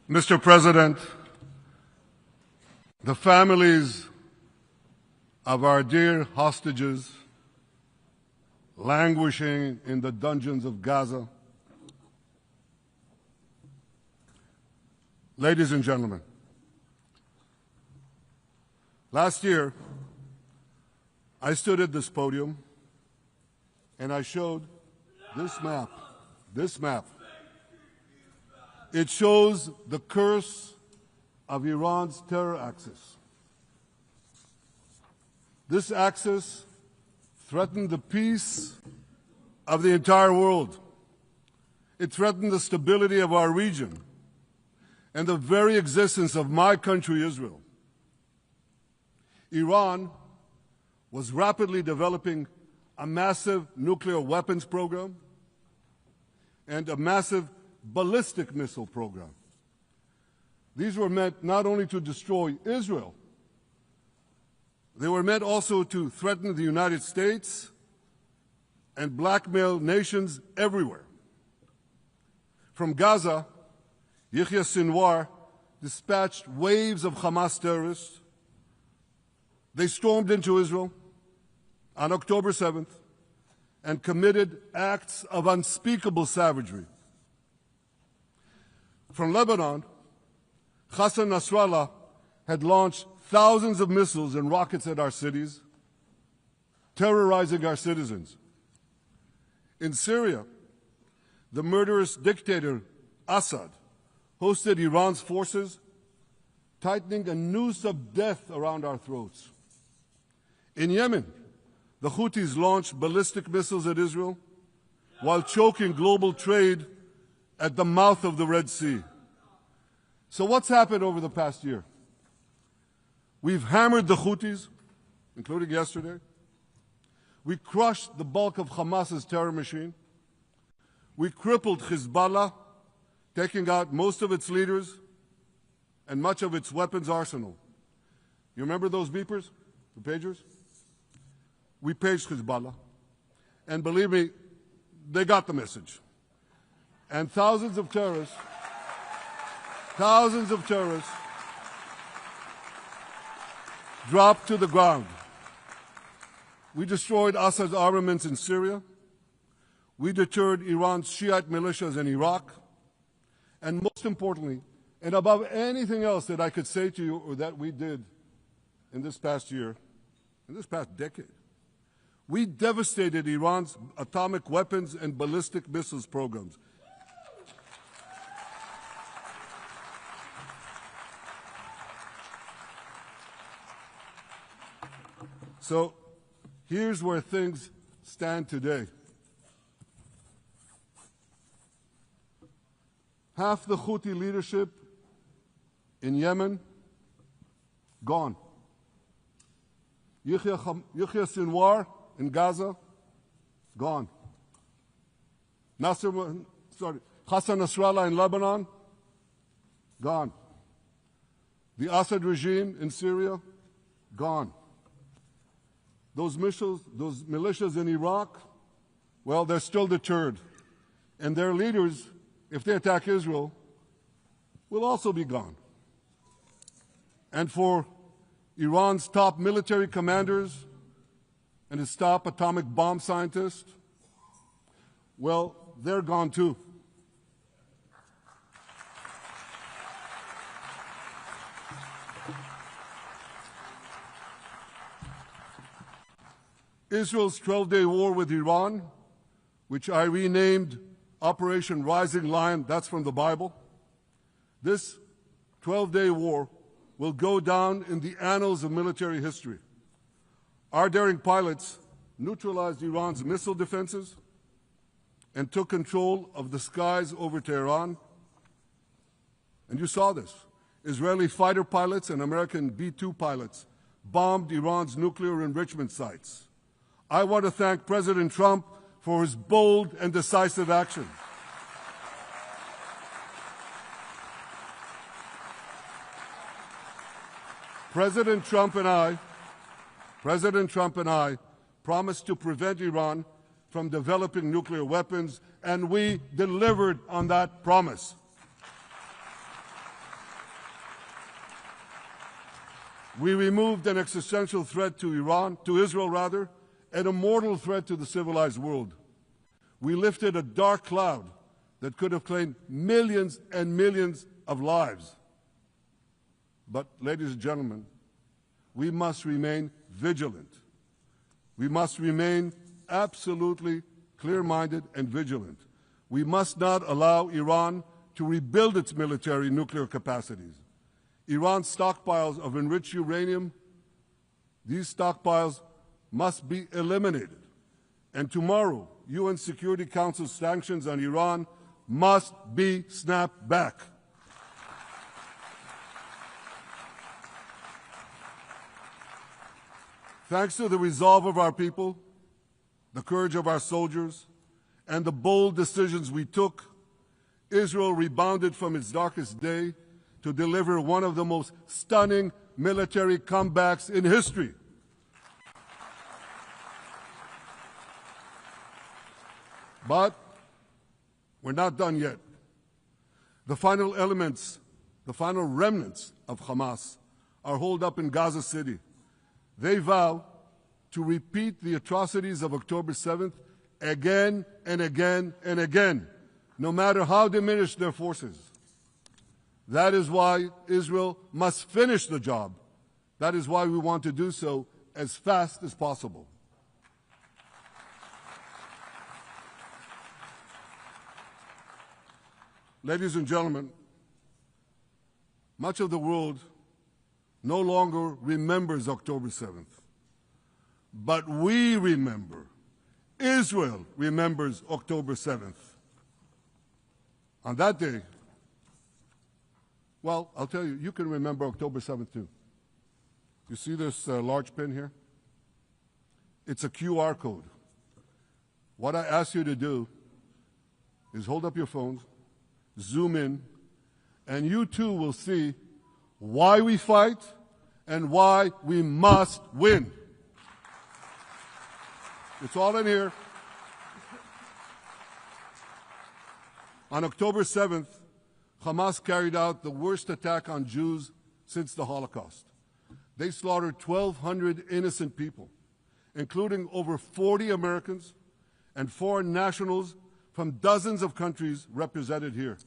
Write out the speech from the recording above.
Mr. President, the families of our dear hostages languishing in the dungeons of Gaza, ladies and gentlemen, last year I stood at this podium and I showed this map. It shows the curse of Iran's terror axis. This axis threatened the peace of the entire world. It threatened the stability of our region and the very existence of my country, Israel. Iran was rapidly developing a massive nuclear weapons program and a massive ballistic missile program. These were meant not only to destroy Israel, they were meant also to threaten the United States and blackmail nations everywhere. From Gaza, Yahya Sinwar dispatched waves of Hamas terrorists. They stormed into Israel on October 7th and committed acts of unspeakable savagery. From Lebanon, Hassan Nasrallah had launched thousands of missiles and rockets at our cities, terrorizing our citizens. In Syria, the murderous dictator Assad hosted Iran's forces, tightening a noose of death around our throats. In Yemen, the Houthis launched ballistic missiles at Israel while choking global trade at the mouth of the Red Sea. So what's happened over the past year? We've hammered the Houthis, including yesterday. We crushed the bulk of Hamas's terror machine. We crippled Hezbollah, taking out most of its leaders and much of its weapons arsenal. You remember those beepers, the pagers? We paged Hezbollah, and believe me, they got the message. And thousands of terrorists dropped to the ground. We destroyed Assad's armaments in Syria. We deterred Iran's Shiite militias in Iraq. And most importantly, and above anything else that I could say to you or that we did in this past year, in this past decade, we devastated Iran's atomic weapons and ballistic missiles programs. So here's where things stand today. Half the Houthi leadership in Yemen, gone. Yahya Sinwar in Gaza, gone. Hassan Nasrallah in Lebanon, gone. The Assad regime in Syria, gone. Those militias in Iraq, well, they're still deterred. And their leaders, if they attack Israel, will also be gone. And for Iran's top military commanders and its top atomic bomb scientists, well, they're gone too. Israel's 12-day war with Iran, which I renamed Operation Rising Lion, that's from the Bible. This 12-day war will go down in the annals of military history. Our daring pilots neutralized Iran's missile defenses and took control of the skies over Tehran. And you saw this. Israeli fighter pilots and American B-2 pilots bombed Iran's nuclear enrichment sites. I want to thank President Trump for his bold and decisive action. President Trump and I promised to prevent Iran from developing nuclear weapons, and we delivered on that promise. We removed an existential threat to Israel rather, and a mortal threat to the civilized world. We lifted a dark cloud that could have claimed millions and millions of lives. But, ladies and gentlemen, we must remain vigilant. We must remain absolutely clear-minded and vigilant. We must not allow Iran to rebuild its military nuclear capacities. Iran's stockpiles of enriched uranium, these stockpiles must be eliminated. And tomorrow, UN Security Council sanctions on Iran must be snapped back. Thanks to the resolve of our people, the courage of our soldiers, and the bold decisions we took, Israel rebounded from its darkest day to deliver one of the most stunning military comebacks in history. But we're not done yet. The final elements, the final remnants of Hamas are holed up in Gaza City. They vow to repeat the atrocities of October 7th again and again and again, no matter how diminished their forces. That is why Israel must finish the job. That is why we want to do so as fast as possible. Ladies and gentlemen, much of the world no longer remembers October 7th. But we remember. Israel remembers October 7th. On that day, well, I'll tell you, you can remember October 7th too. You see this large pin here? It's a QR code. What I ask you to do is hold up your phones, zoom in, and you too will see why we fight and why we must win. It's all in here. On October 7th, Hamas carried out the worst attack on Jews since the Holocaust. They slaughtered 1,200 innocent people, including over 40 Americans and foreign nationals from dozens of countries represented here.